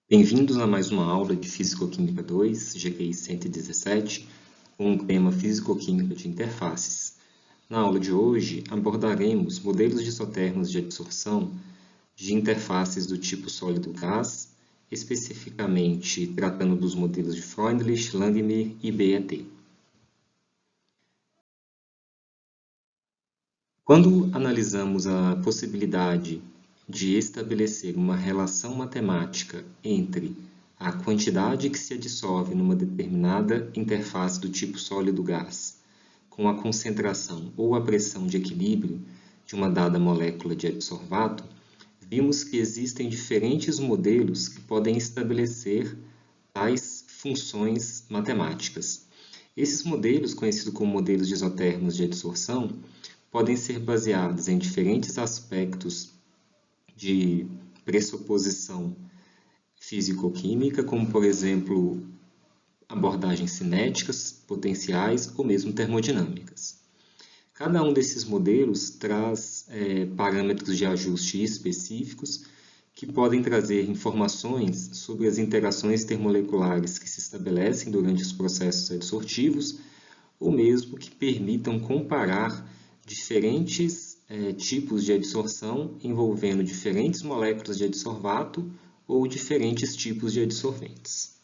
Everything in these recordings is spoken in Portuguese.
Bem-vindos a mais uma aula de Físico-Química 2, GQI 117, com o tema Físico-Química de Interfaces. Na aula de hoje, abordaremos modelos de isotérmos de adsorção de interfaces do tipo sólido-gás, especificamente tratando dos modelos de Freundlich, Langmuir e BET. Quando analisamos a possibilidade de estabelecer uma relação matemática entre a quantidade que se adsorve numa determinada interface do tipo sólido-gás com a concentração ou a pressão de equilíbrio de uma dada molécula de adsorvato, vimos que existem diferentes modelos que podem estabelecer tais funções matemáticas. Esses modelos, conhecidos como modelos de isotérmos de adsorção, podem ser baseados em diferentes aspectos de pressuposição físico-química, como, por exemplo, abordagens cinéticas, potenciais ou mesmo termodinâmicas. Cada um desses modelos traz parâmetros de ajuste específicos que podem trazer informações sobre as interações termomoleculares que se estabelecem durante os processos adsortivos ou mesmo que permitam comparar diferentes tipos de adsorção envolvendo diferentes moléculas de adsorvato ou diferentes tipos de adsorventes.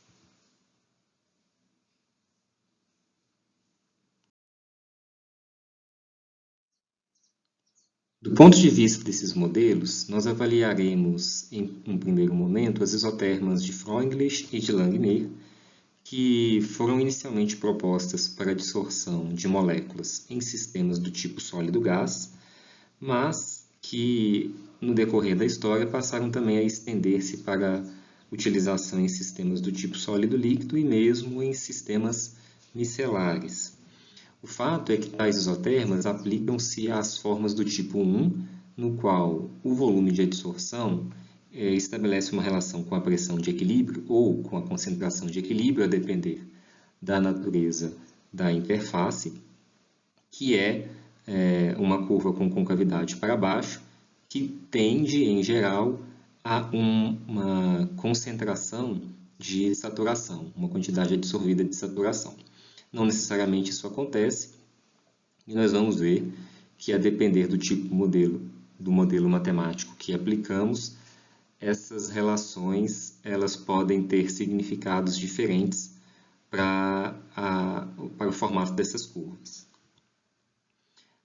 Do ponto de vista desses modelos, nós avaliaremos em um primeiro momento as isotérmas de Freundlich e de Langmuir, que foram inicialmente propostas para a adsorção de moléculas em sistemas do tipo sólido-gás, mas que, no decorrer da história, passaram também a estender-se para utilização em sistemas do tipo sólido-líquido e mesmo em sistemas micelares. O fato é que tais isotermas aplicam-se às formas do tipo 1, no qual o volume de adsorção estabelece uma relação com a pressão de equilíbrio ou com a concentração de equilíbrio, a depender da natureza da interface, que é uma curva com concavidade para baixo, que tende, em geral, a uma concentração de saturação, uma quantidade absorvida de saturação. Não necessariamente isso acontece, e nós vamos ver que, a depender do tipo do modelo matemático que aplicamos, essas relações elas podem ter significados diferentes para o formato dessas curvas.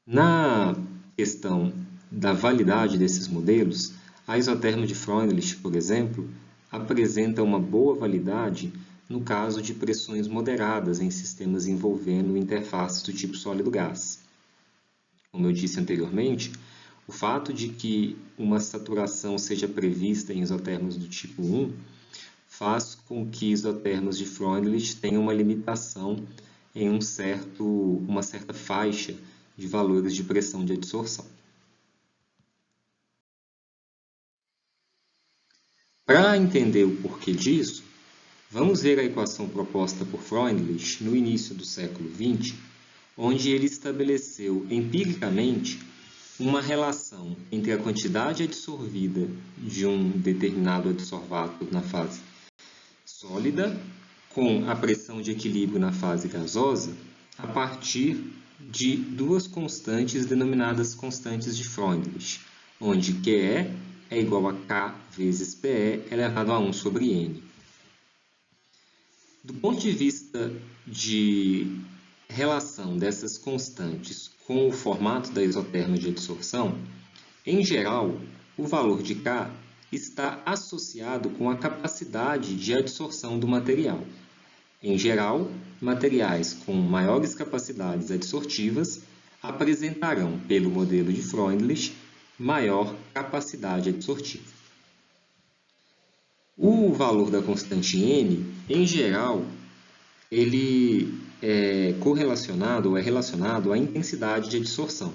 Na questão da validade desses modelos, a isoterma de Freundlich, por exemplo, apresenta uma boa validade no caso de pressões moderadas em sistemas envolvendo interfaces do tipo sólido-gás. Como eu disse anteriormente, o fato de que uma saturação seja prevista em isotermos do tipo 1 faz com que isotermos de Freundlich tenham uma limitação em uma certa faixa de valores de pressão de adsorção. Para entender o porquê disso, vamos ver a equação proposta por Freundlich no início do século XX, onde ele estabeleceu empiricamente uma relação entre a quantidade adsorvida de um determinado adsorvato na fase sólida com a pressão de equilíbrio na fase gasosa a partir de duas constantes denominadas constantes de Freundlich, onde QE é igual a K vezes PE elevado a 1 sobre N. Do ponto de vista de relação dessas constantes com o formato da isoterma de adsorção, em geral, o valor de K está associado com a capacidade de adsorção do material. Em geral, materiais com maiores capacidades adsortivas apresentarão, pelo modelo de Freundlich, maior capacidade adsortiva. O valor da constante N, em geral, ele é correlacionado ou é relacionado à intensidade de adsorção.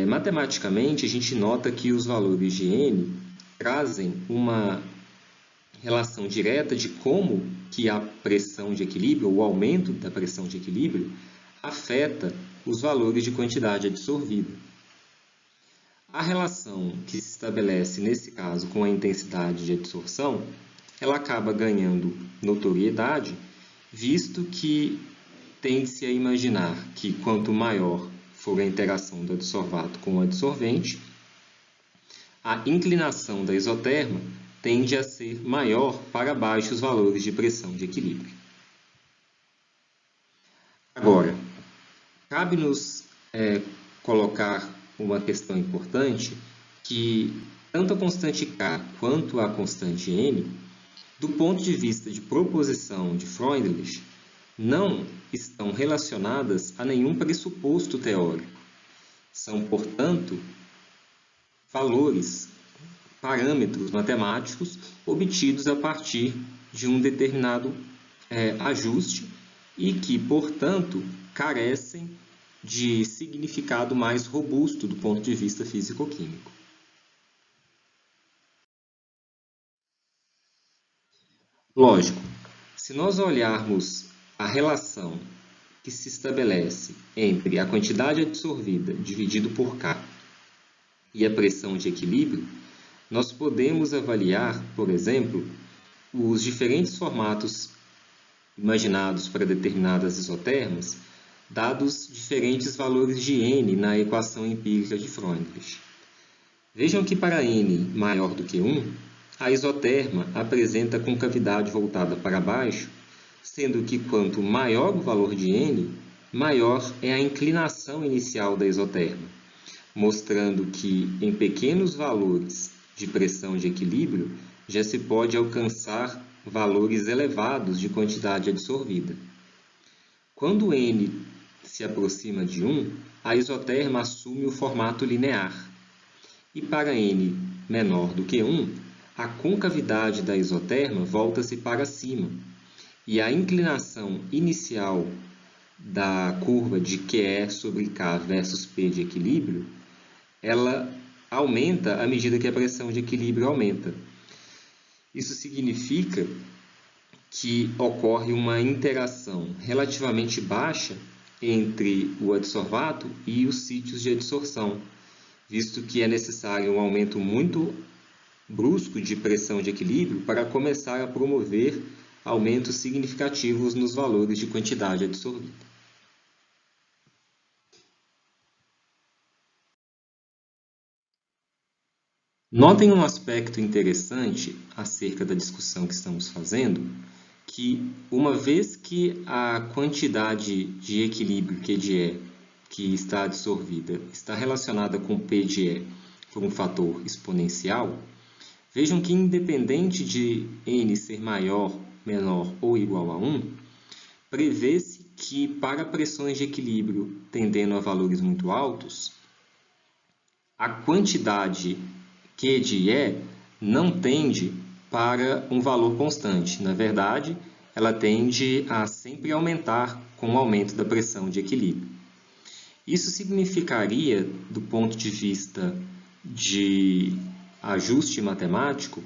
Matematicamente, a gente nota que os valores de N trazem uma relação direta de como que a pressão de equilíbrio, ou o aumento da pressão de equilíbrio, afeta os valores de quantidade adsorvida. A relação que se estabelece nesse caso com a intensidade de adsorção, ela acaba ganhando notoriedade, visto que tende-se a imaginar que quanto maior for a interação do adsorvato com o adsorvente, a inclinação da isoterma tende a ser maior para baixos valores de pressão de equilíbrio. Agora, cabe-nos colocar uma questão importante, que tanto a constante K quanto a constante N, do ponto de vista de proposição de Freundlich, não estão relacionadas a nenhum pressuposto teórico. São, portanto, valores, parâmetros matemáticos obtidos a partir de um determinado ajuste e que, portanto, carecem de significado mais robusto do ponto de vista físico-químico. Lógico, se nós olharmos a relação que se estabelece entre a quantidade absorvida dividido por K e a pressão de equilíbrio, nós podemos avaliar, por exemplo, os diferentes formatos imaginados para determinadas isotermas, dados diferentes valores de N na equação empírica de Freundlich. Vejam que para N maior do que 1, a isoterma apresenta concavidade voltada para baixo, sendo que quanto maior o valor de N, maior é a inclinação inicial da isoterma, mostrando que em pequenos valores de pressão de equilíbrio já se pode alcançar valores elevados de quantidade absorvida. Quando N se aproxima de 1, a isoterma assume o formato linear. E para N menor do que 1, a concavidade da isoterma volta-se para cima. E a inclinação inicial da curva de QE sobre K versus P de equilíbrio, ela aumenta à medida que a pressão de equilíbrio aumenta. Isso significa que ocorre uma interação relativamente baixa entre o adsorvato e os sítios de adsorção, visto que é necessário um aumento muito brusco de pressão de equilíbrio para começar a promover aumentos significativos nos valores de quantidade absorvida. Notem um aspecto interessante acerca da discussão que estamos fazendo, que uma vez que a quantidade de equilíbrio Q de E que está absorvida está relacionada com P de E por um fator exponencial, vejam que independente de N ser maior, menor ou igual a 1, prevê-se que para pressões de equilíbrio tendendo a valores muito altos, a quantidade Q de E não tende para um valor constante. Na verdade, ela tende a sempre aumentar com o aumento da pressão de equilíbrio. Isso significaria, do ponto de vista de ajuste matemático,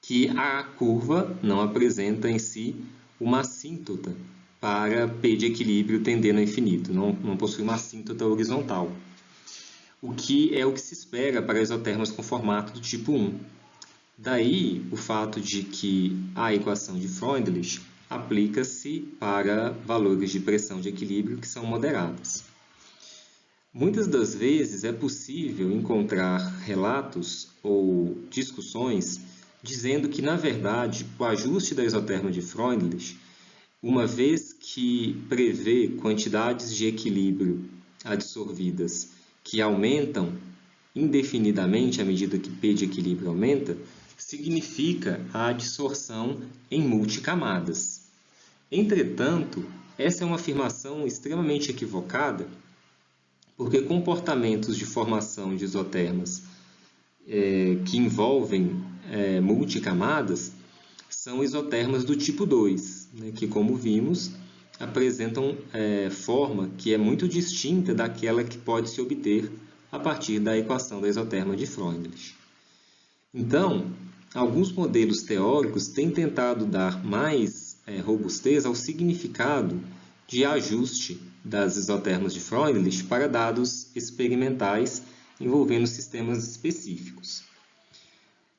que a curva não apresenta em si uma assíntota para P de equilíbrio tendendo ao infinito, não possui uma assíntota horizontal, o que é o que se espera para isotermas com formato do tipo 1. Daí o fato de que a equação de Freundlich aplica-se para valores de pressão de equilíbrio que são moderadas. Muitas das vezes é possível encontrar relatos ou discussões dizendo que, na verdade, o ajuste da isoterma de Freundlich, uma vez que prevê quantidades de equilíbrio adsorvidas que aumentam indefinidamente à medida que P de equilíbrio aumenta, significa a adsorção em multicamadas. Entretanto, essa é uma afirmação extremamente equivocada, porque comportamentos de formação de isotermas que envolvem multicamadas são isotermas do tipo 2, que, como vimos, apresentam forma que é muito distinta daquela que pode se obter a partir da equação da isoterma de Freundlich. Então, alguns modelos teóricos têm tentado dar mais robustez ao significado de ajuste das isotermas de Freundlich para dados experimentais envolvendo sistemas específicos.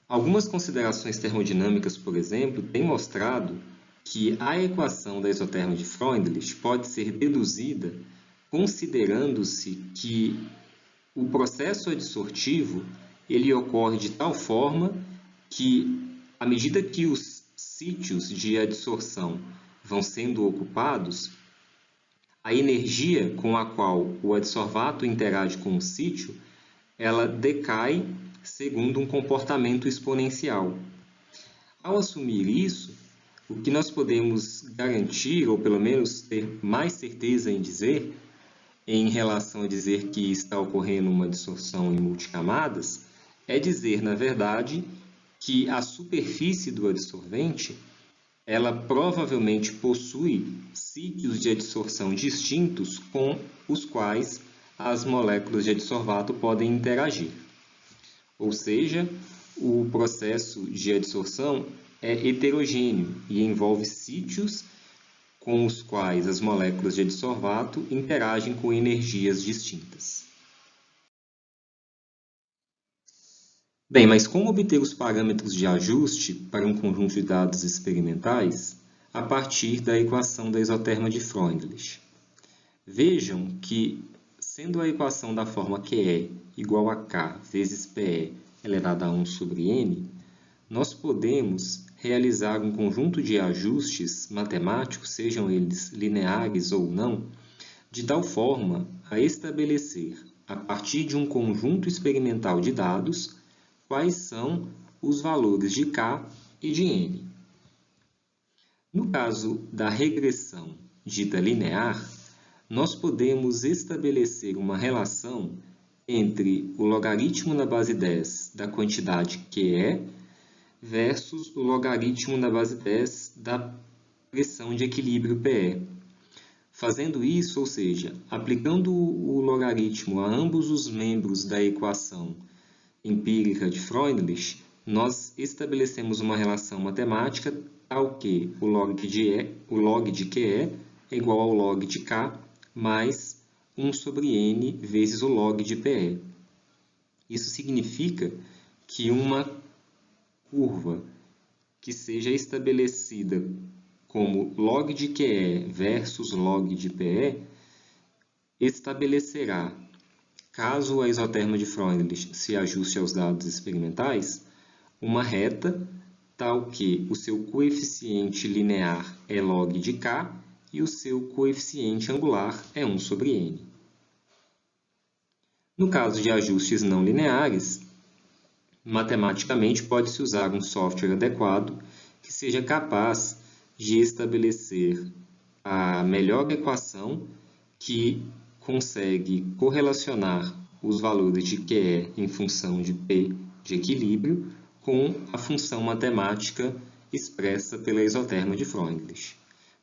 Algumas considerações termodinâmicas, por exemplo, têm mostrado que a equação da isotérmica de Freundlich pode ser deduzida considerando-se que o processo adsortivo ele ocorre de tal forma que, à medida que os sítios de adsorção vão sendo ocupados, a energia com a qual o adsorvato interage com o sítio, ela decai segundo um comportamento exponencial. Ao assumir isso, o que nós podemos garantir, ou pelo menos ter mais certeza em dizer, em relação a dizer que está ocorrendo uma adsorção em multicamadas, é dizer, na verdade, que a superfície do adsorvente ela provavelmente possui sítios de adsorção distintos com os quais as moléculas de adsorvato podem interagir. Ou seja, o processo de adsorção é heterogêneo e envolve sítios com os quais as moléculas de adsorvato interagem com energias distintas. Bem, mas como obter os parâmetros de ajuste para um conjunto de dados experimentais a partir da equação da isotérmica de Freundlich? Vejam que, sendo a equação da forma QE igual a K vezes PE elevado a 1 sobre N, nós podemos realizar um conjunto de ajustes matemáticos, sejam eles lineares ou não, de tal forma a estabelecer, a partir de um conjunto experimental de dados, quais são os valores de K e de N. No caso da regressão dita linear, nós podemos estabelecer uma relação entre o logaritmo na base 10 da quantidade QE versus o logaritmo na base 10 da pressão de equilíbrio PE. Fazendo isso, ou seja, aplicando o logaritmo a ambos os membros da equação empírica de Freundlich, nós estabelecemos uma relação matemática tal que o log de QE é igual ao log de K mais 1 sobre N vezes o log de PE. Isso significa que uma curva que seja estabelecida como log de QE versus log de PE estabelecerá, caso a isotérmica de Freundlich se ajuste aos dados experimentais, uma reta tal que o seu coeficiente linear é log de K e o seu coeficiente angular é 1 sobre N. No caso de ajustes não lineares, matematicamente pode-se usar um software adequado que seja capaz de estabelecer a melhor equação que consegue correlacionar os valores de QE em função de P de equilíbrio com a função matemática expressa pela isotérmica de Freundlich.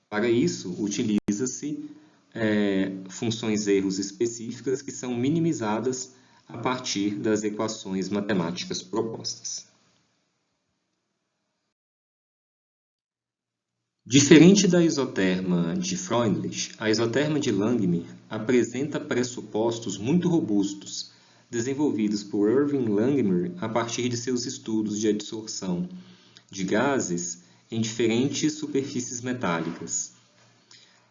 Para isso, utiliza-se funções erros específicas que são minimizadas a partir das equações matemáticas propostas. Diferente da isotérmica de Freundlich, a isotérmica de Langmuir apresenta pressupostos muito robustos, desenvolvidos por Irving Langmuir a partir de seus estudos de adsorção de gases em diferentes superfícies metálicas.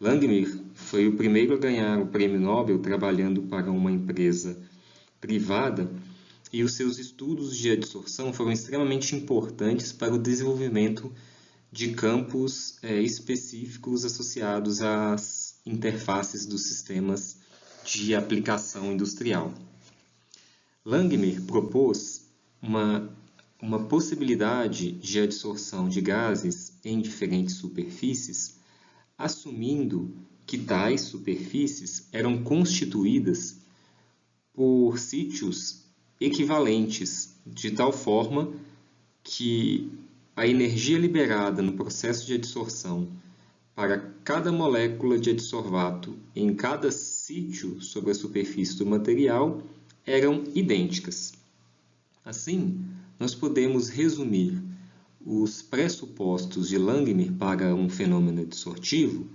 Langmuir foi o primeiro a ganhar o Prêmio Nobel trabalhando para uma empresa privada e os seus estudos de adsorção foram extremamente importantes para o desenvolvimento de campos específicos associados às interfaces dos sistemas de aplicação industrial. Langmuir propôs uma possibilidade de adsorção de gases em diferentes superfícies, assumindo que tais superfícies eram constituídas por sítios equivalentes, de tal forma que a energia liberada no processo de adsorção para cada molécula de adsorvato em cada sítio sobre a superfície do material eram idênticas. Assim, nós podemos resumir os pressupostos de Langmuir para um fenômeno adsortivo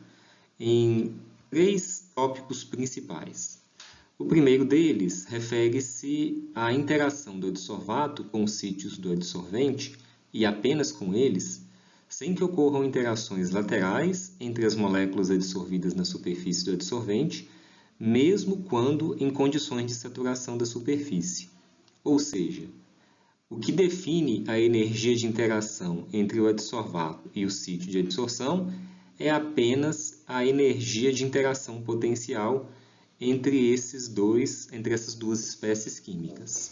em 3 tópicos principais. O primeiro deles refere-se à interação do adsorvato com os sítios do adsorvente e apenas com eles, sem que ocorram interações laterais entre as moléculas adsorvidas na superfície do adsorvente, mesmo quando em condições de saturação da superfície. Ou seja, o que define a energia de interação entre o adsorvato e o sítio de adsorção é apenas a energia de interação potencial entre essas duas espécies químicas.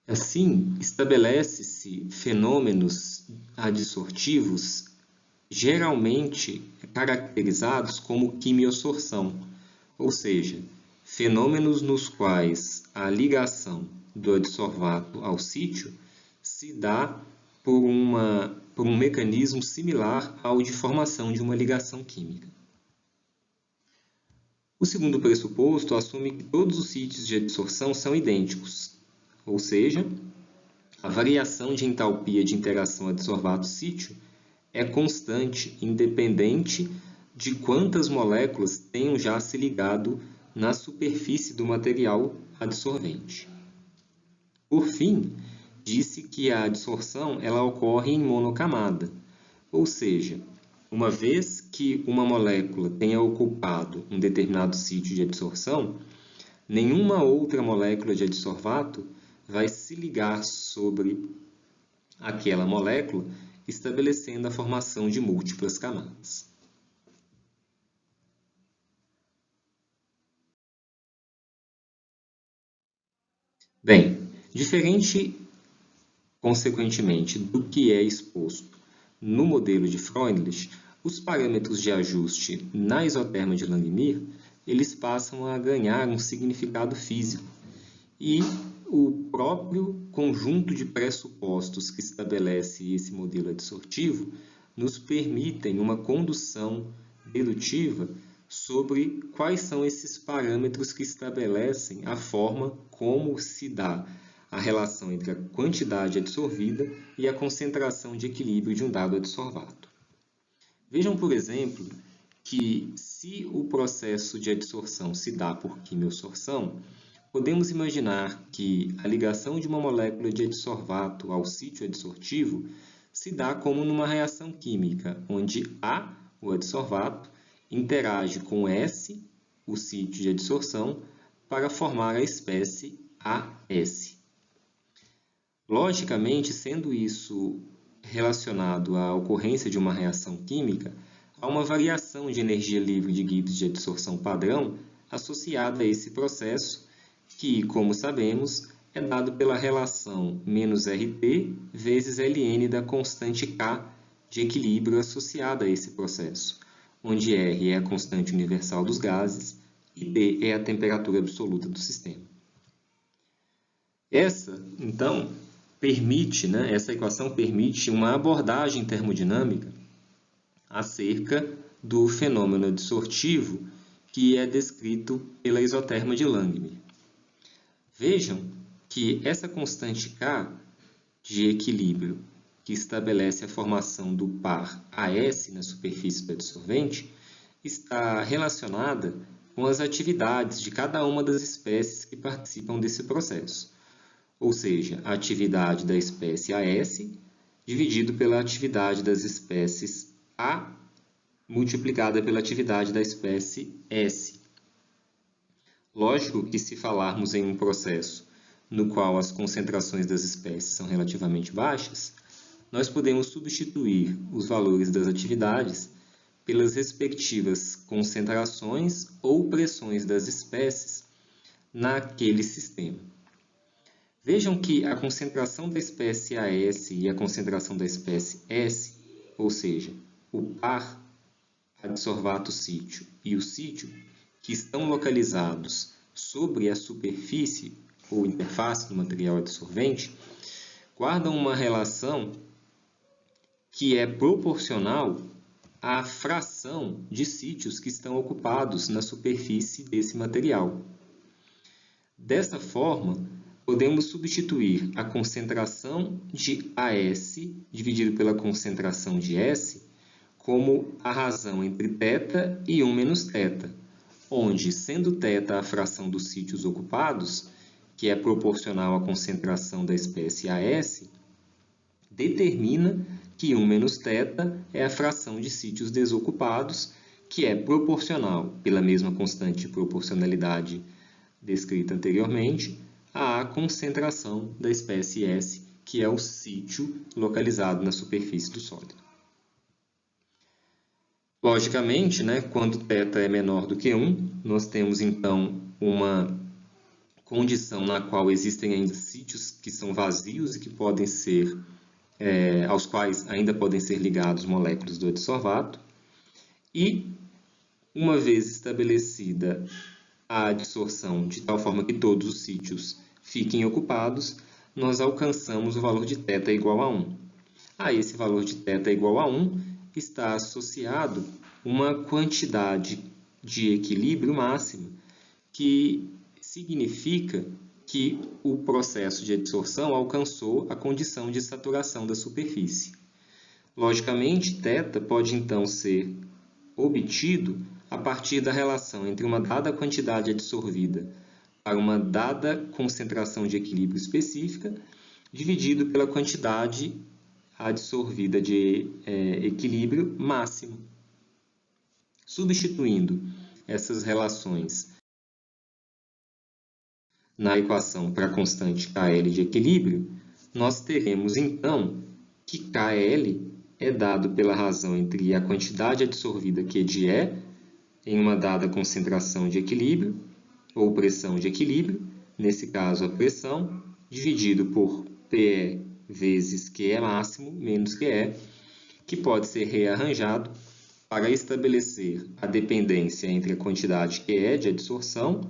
Assim, estabelece-se fenômenos adsortivos geralmente caracterizados como quimiossorção, ou seja, fenômenos nos quais a ligação do adsorvato ao sítio se dá por um mecanismo similar ao de formação de uma ligação química. O segundo pressuposto assume que todos os sítios de adsorção são idênticos, ou seja, a variação de entalpia de interação adsorvato-sítio é constante, independente de quantas moléculas tenham já se ligado na superfície do material adsorvente. Por fim, disse que a adsorção ela ocorre em monocamada, ou seja, uma vez que uma molécula tenha ocupado um determinado sítio de adsorção, nenhuma outra molécula de adsorvato vai se ligar sobre aquela molécula, estabelecendo a formação de múltiplas camadas. Bem, diferente, consequentemente, do que é exposto no modelo de Freundlich, os parâmetros de ajuste na isoterma de Langmuir, eles passam a ganhar um significado físico e o próprio conjunto de pressupostos que estabelece esse modelo adsortivo nos permitem uma condução dedutiva sobre quais são esses parâmetros que estabelecem a forma como se dá a relação entre a quantidade adsorvida e a concentração de equilíbrio de um dado adsorvato. Vejam, por exemplo, que se o processo de adsorção se dá por quimiossorção, podemos imaginar que a ligação de uma molécula de adsorvato ao sítio adsortivo se dá como numa reação química, onde A, o adsorvato, interage com S, o sítio de adsorção, para formar a espécie AS. Logicamente, sendo isso relacionado à ocorrência de uma reação química, há uma variação de energia livre de Gibbs de adsorção padrão associada a esse processo, que, como sabemos, é dado pela relação -RT vezes Ln da constante K de equilíbrio associada a esse processo, onde R é a constante universal dos gases e T é a temperatura absoluta do sistema. Essa equação permite uma abordagem termodinâmica acerca do fenômeno adsortivo que é descrito pela isoterma de Langmuir. Vejam que essa constante K de equilíbrio que estabelece a formação do par AS na superfície do adsorvente está relacionada com as atividades de cada uma das espécies que participam desse processo, ou seja, a atividade da espécie AS dividido pela atividade das espécies A multiplicada pela atividade da espécie S. Lógico que se falarmos em um processo no qual as concentrações das espécies são relativamente baixas, nós podemos substituir os valores das atividades pelas respectivas concentrações ou pressões das espécies naquele sistema. Vejam que a concentração da espécie AS e a concentração da espécie S, ou seja, o par adsorvato-sítio e o sítio, que estão localizados sobre a superfície ou interface do material adsorvente, guardam uma relação que é proporcional à fração de sítios que estão ocupados na superfície desse material. Desta forma, podemos substituir a concentração de AS dividido pela concentração de S como a razão entre θ e 1 menos θ, onde, sendo θ a fração dos sítios ocupados, que é proporcional à concentração da espécie AS, determina que 1 menos θ é a fração de sítios desocupados, que é proporcional, pela mesma constante de proporcionalidade descrita anteriormente, à concentração da espécie S, que é o sítio localizado na superfície do sólido. Logicamente, quando θ é menor do que 1, nós temos então uma condição na qual existem ainda sítios que são vazios e que podem ser, aos quais ainda podem ser ligados moléculas do adsorvato. E, uma vez estabelecida a adsorção de tal forma que todos os sítios fiquem ocupados, nós alcançamos o valor de θ igual a 1. A esse valor de θ igual a 1 está associado uma quantidade de equilíbrio máxima, que significa que o processo de adsorção alcançou a condição de saturação da superfície. Logicamente, θ pode então ser obtido a partir da relação entre uma dada quantidade adsorvida para uma dada concentração de equilíbrio específica, dividido pela quantidade adsorvida de equilíbrio máximo. Substituindo essas relações na equação para a constante KL de equilíbrio, nós teremos então que KL é dado pela razão entre a quantidade adsorvida Q de E em uma dada concentração de equilíbrio, ou pressão de equilíbrio, nesse caso a pressão, dividido por PE vezes QE máximo menos QE, que pode ser rearranjado para estabelecer a dependência entre a quantidade QE de adsorção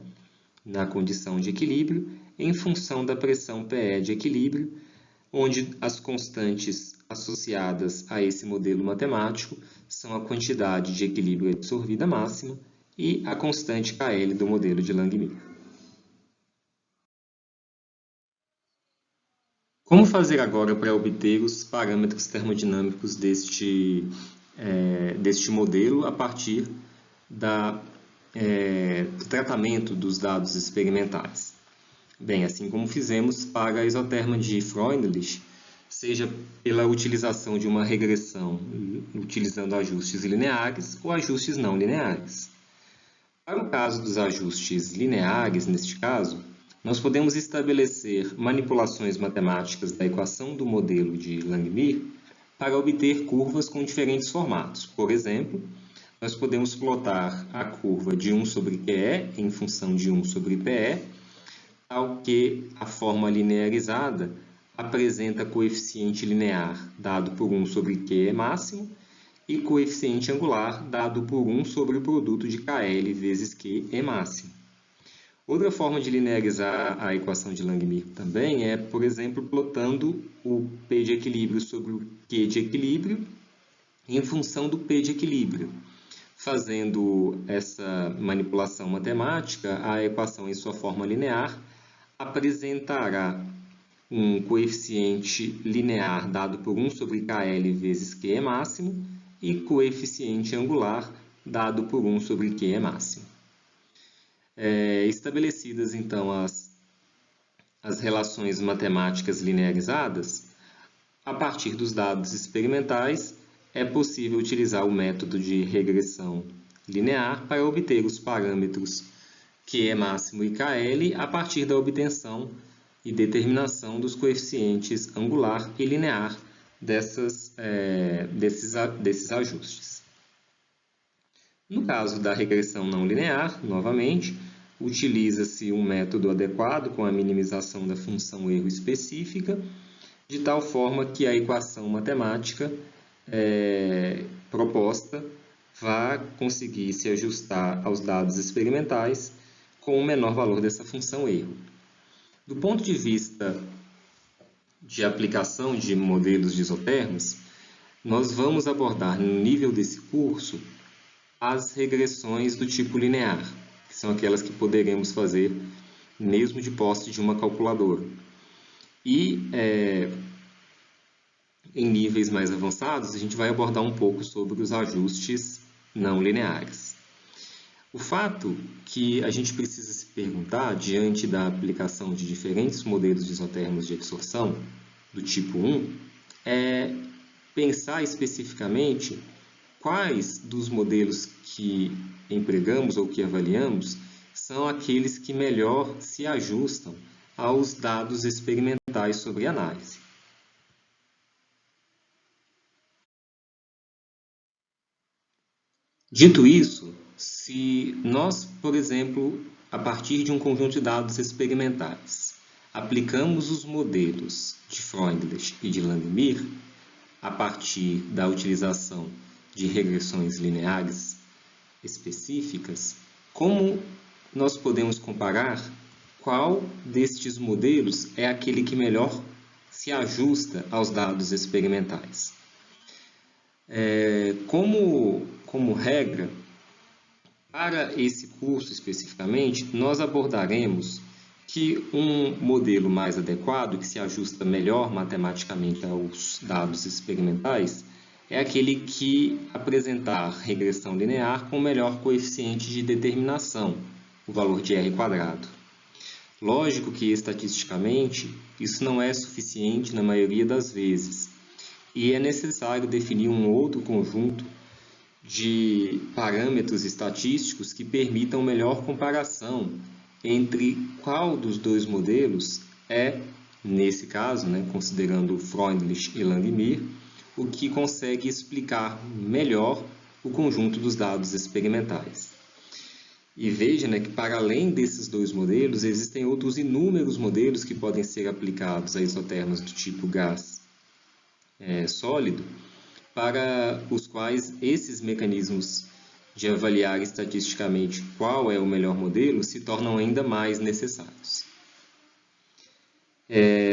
na condição de equilíbrio em função da pressão PE de equilíbrio, onde as constantes associadas a esse modelo matemático são a quantidade de equilíbrio adsorvida máxima e a constante KL do modelo de Langmuir. Como fazer agora para obter os parâmetros termodinâmicos deste modelo a partir do tratamento dos dados experimentais? Bem, assim como fizemos para a isoterma de Freundlich, seja pela utilização de uma regressão utilizando ajustes lineares ou ajustes não lineares. Para o caso dos ajustes lineares, neste caso, nós podemos estabelecer manipulações matemáticas da equação do modelo de Langmuir para obter curvas com diferentes formatos. Por exemplo, nós podemos plotar a curva de 1 sobre QE em função de 1 sobre PE, tal que a forma linearizada apresenta coeficiente linear dado por 1 sobre QE máximo e coeficiente angular dado por 1 sobre o produto de KL vezes QE máximo. Outra forma de linearizar a equação de Langmuir também é, por exemplo, plotando o P de equilíbrio sobre o Q de equilíbrio em função do P de equilíbrio. Fazendo essa manipulação matemática, a equação em sua forma linear apresentará um coeficiente linear dado por 1 sobre KL vezes QE máximo e coeficiente angular dado por 1 sobre QE máximo. Estabelecidas, então, as relações matemáticas linearizadas, a partir dos dados experimentais, é possível utilizar o método de regressão linear para obter os parâmetros QE máximo e KL a partir da obtenção e determinação dos coeficientes angular e linear desses ajustes. No caso da regressão não linear, novamente, utiliza-se um método adequado com a minimização da função erro específica, de tal forma que a equação matemática proposta vá conseguir se ajustar aos dados experimentais com o menor valor dessa função erro. Do ponto de vista de aplicação de modelos de isotermas, nós vamos abordar no nível desse curso as regressões do tipo linear, que são aquelas que poderemos fazer mesmo de posse de uma calculadora. E em níveis mais avançados, a gente vai abordar um pouco sobre os ajustes não lineares. O fato que a gente precisa se perguntar, diante da aplicação de diferentes modelos de isotermos de adsorção, do tipo 1, é pensar especificamente quais dos modelos que empregamos ou que avaliamos são aqueles que melhor se ajustam aos dados experimentais sobre análise. Dito isso, se nós, por exemplo, a partir de um conjunto de dados experimentais, aplicamos os modelos de Freundlich e de Langmuir, a partir da utilização de regressões lineares específicas, como nós podemos comparar qual destes modelos é aquele que melhor se ajusta aos dados experimentais? Como regra, para esse curso especificamente, nós abordaremos que um modelo mais adequado, que se ajusta melhor matematicamente aos dados experimentais, é aquele que apresentar regressão linear com melhor coeficiente de determinação, o valor de R². Lógico que, estatisticamente, isso não é suficiente na maioria das vezes, e é necessário definir um outro conjunto de parâmetros estatísticos que permitam melhor comparação entre qual dos dois modelos é, nesse caso, considerando Freundlich e Langmuir, o que consegue explicar melhor o conjunto dos dados experimentais. E veja que, para além desses dois modelos, existem outros inúmeros modelos que podem ser aplicados a isotermos do tipo gás sólido, para os quais esses mecanismos de avaliar estatisticamente qual é o melhor modelo se tornam ainda mais necessários.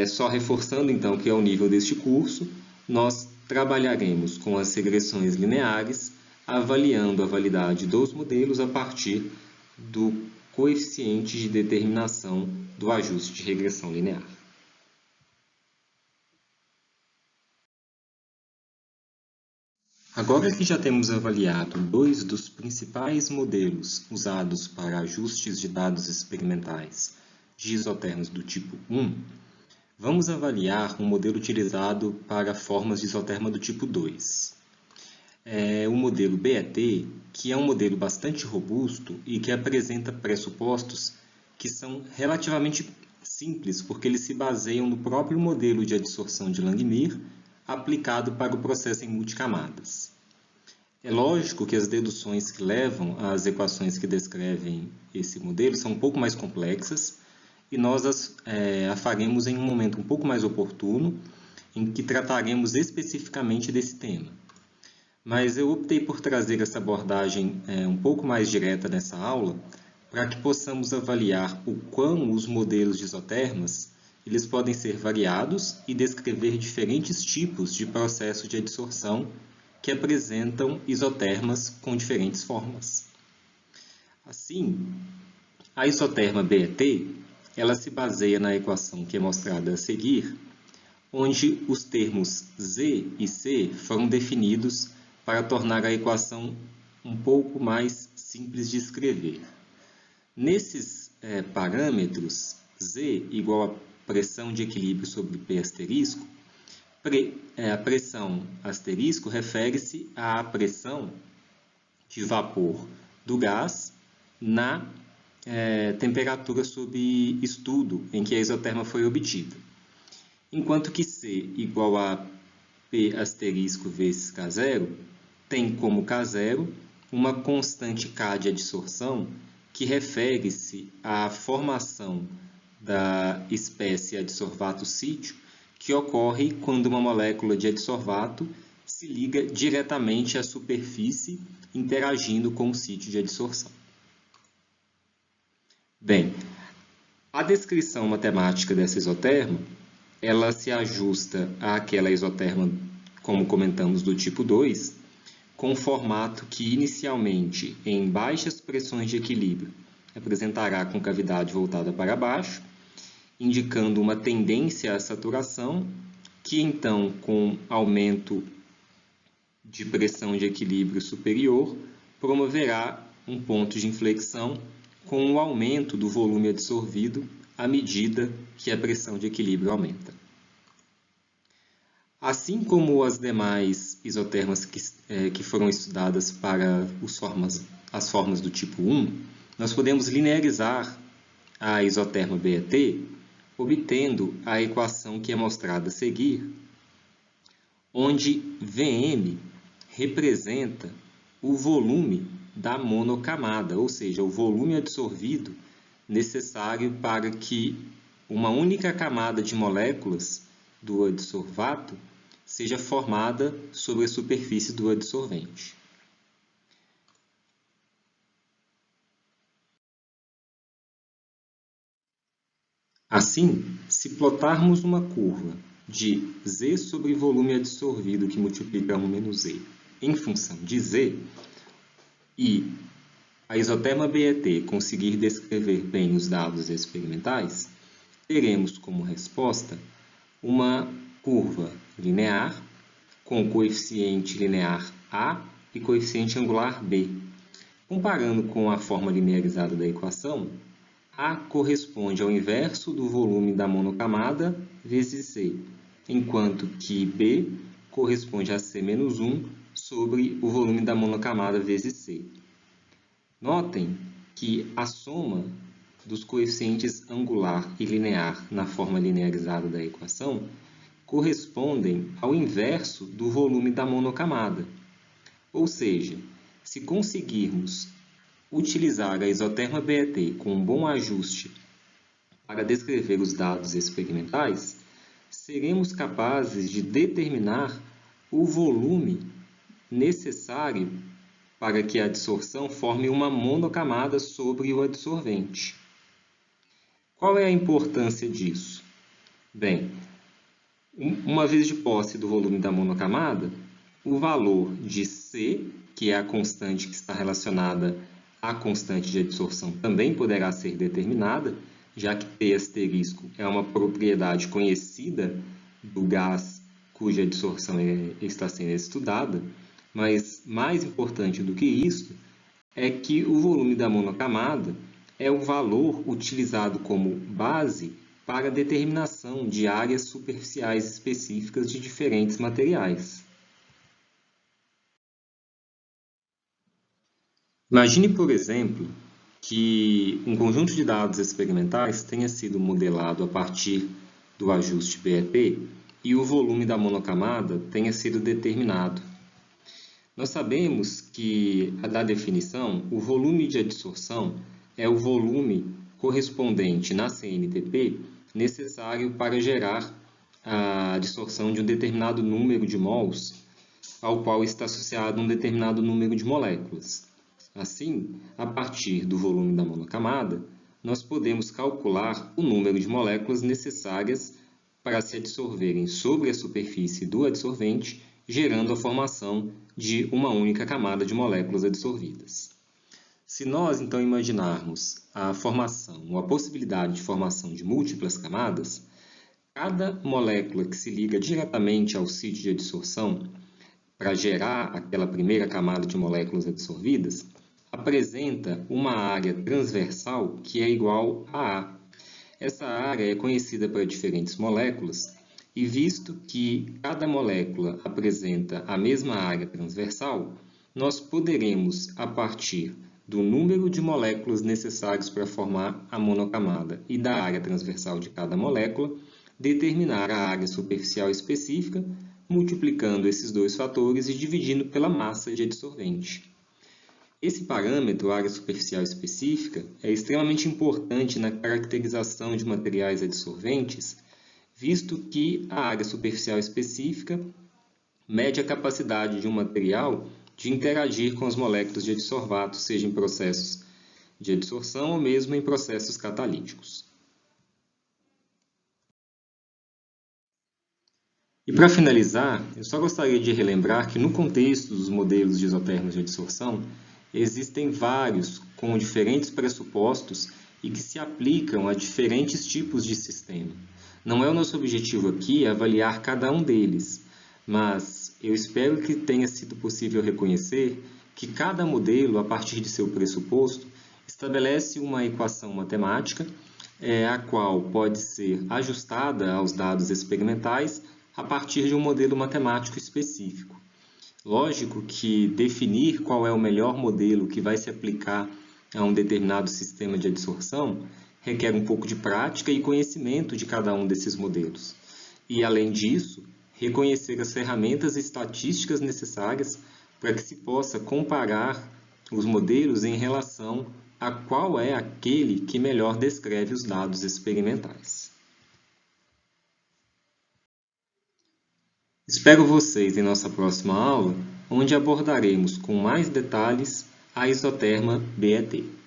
Só reforçando então que ao nível deste curso, nós trabalharemos com as regressões lineares, avaliando a validade dos modelos a partir do coeficiente de determinação do ajuste de regressão linear. Agora que já temos avaliado dois dos principais modelos usados para ajustes de dados experimentais de isotermos do tipo 1, vamos avaliar um modelo utilizado para formas de isoterma do tipo 2. O modelo BET, que é um modelo bastante robusto e que apresenta pressupostos que são relativamente simples, porque eles se baseiam no próprio modelo de adsorção de Langmuir, aplicado para o processo em multicamadas. É lógico que as deduções que levam às equações que descrevem esse modelo são um pouco mais complexas e nós as faremos em um momento um pouco mais oportuno, em que trataremos especificamente desse tema. Mas eu optei por trazer essa abordagem um pouco mais direta nessa aula, para que possamos avaliar o quão os modelos de isotermas eles podem ser variados e descrever diferentes tipos de processo de adsorção que apresentam isotermas com diferentes formas. Assim, a isoterma BET, ela se baseia na equação que é mostrada a seguir, onde os termos Z e C foram definidos para tornar a equação um pouco mais simples de escrever. Nesses parâmetros, Z igual a pressão de equilíbrio sobre P asterisco, a pressão asterisco refere-se à pressão de vapor do gás na temperatura sob estudo em que a isoterma foi obtida. Enquanto que C igual a P asterisco vezes K0 tem como K0 uma constante K de adsorção que refere-se à formação da espécie adsorvato sítio que ocorre quando uma molécula de adsorvato se liga diretamente à superfície interagindo com o sítio de adsorção. Bem, a descrição matemática dessa isoterma, ela se ajusta àquela isoterma, como comentamos, do tipo 2, com um formato que inicialmente, em baixas pressões de equilíbrio, apresentará concavidade voltada para baixo, indicando uma tendência à saturação, que então, com aumento de pressão de equilíbrio superior, promoverá um ponto de inflexão com o aumento do volume absorvido à medida que a pressão de equilíbrio aumenta. Assim como as demais isotermas que foram estudadas para as formas do tipo 1, nós podemos linearizar a isoterma BET, obtendo a equação que é mostrada a seguir, onde Vm representa o volume da monocamada, ou seja, o volume absorvido necessário para que uma única camada de moléculas do adsorvato seja formada sobre a superfície do adsorvente. Assim, se plotarmos uma curva de Z sobre volume absorvido que multiplica 1 menos Z em função de Z, e a isoterma BET conseguir descrever bem os dados experimentais, teremos como resposta uma curva linear com coeficiente linear A e coeficiente angular B. Comparando com a forma linearizada da equação, A corresponde ao inverso do volume da monocamada vezes C, enquanto que B corresponde a C menos 1 sobre o volume da monocamada vezes C. Notem que a soma dos coeficientes angular e linear na forma linearizada da equação correspondem ao inverso do volume da monocamada. Ou seja, se conseguirmos utilizar a isoterma BET com um bom ajuste para descrever os dados experimentais, seremos capazes de determinar o volume necessário para que a adsorção forme uma monocamada sobre o adsorvente. Qual é a importância disso? Bem, uma vez de posse do volume da monocamada, o valor de C, que é a constante que está relacionada à constante de adsorção, também poderá ser determinada, já que P asterisco é uma propriedade conhecida do gás cuja adsorção está sendo estudada, mas mais importante do que isso é que o volume da monocamada é o valor utilizado como base para a determinação de áreas superficiais específicas de diferentes materiais. Imagine, por exemplo, que um conjunto de dados experimentais tenha sido modelado a partir do ajuste BET e o volume da monocamada tenha sido determinado. Nós sabemos que, da definição, o volume de adsorção é o volume correspondente na CNTP necessário para gerar a adsorção de um determinado número de mols, ao qual está associado um determinado número de moléculas. Assim, a partir do volume da monocamada, nós podemos calcular o número de moléculas necessárias para se adsorverem sobre a superfície do adsorvente, gerando a formação de uma única camada de moléculas adsorvidas. Se nós, então, imaginarmos a formação, ou a possibilidade de formação de múltiplas camadas, cada molécula que se liga diretamente ao sítio de adsorção para gerar aquela primeira camada de moléculas adsorvidas, apresenta uma área transversal que é igual a A. Essa área é conhecida para diferentes moléculas e, visto que cada molécula apresenta a mesma área transversal, nós poderemos, a partir do número de moléculas necessários para formar a monocamada e da área transversal de cada molécula, determinar a área superficial específica, multiplicando esses dois fatores e dividindo pela massa de adsorvente. Esse parâmetro, área superficial específica, é extremamente importante na caracterização de materiais adsorventes, visto que a área superficial específica mede a capacidade de um material de interagir com as moléculas de adsorvato, seja em processos de adsorção ou mesmo em processos catalíticos. E para finalizar, eu só gostaria de relembrar que no contexto dos modelos de isotermas de adsorção, existem vários com diferentes pressupostos e que se aplicam a diferentes tipos de sistema. Não é o nosso objetivo aqui avaliar cada um deles, mas eu espero que tenha sido possível reconhecer que cada modelo, a partir de seu pressuposto, estabelece uma equação matemática, a qual pode ser ajustada aos dados experimentais a partir de um modelo matemático específico. Lógico que definir qual é o melhor modelo que vai se aplicar a um determinado sistema de adsorção requer um pouco de prática e conhecimento de cada um desses modelos. E, além disso, reconhecer as ferramentas estatísticas necessárias para que se possa comparar os modelos em relação a qual é aquele que melhor descreve os dados experimentais. Espero vocês em nossa próxima aula, onde abordaremos com mais detalhes a isoterma BET.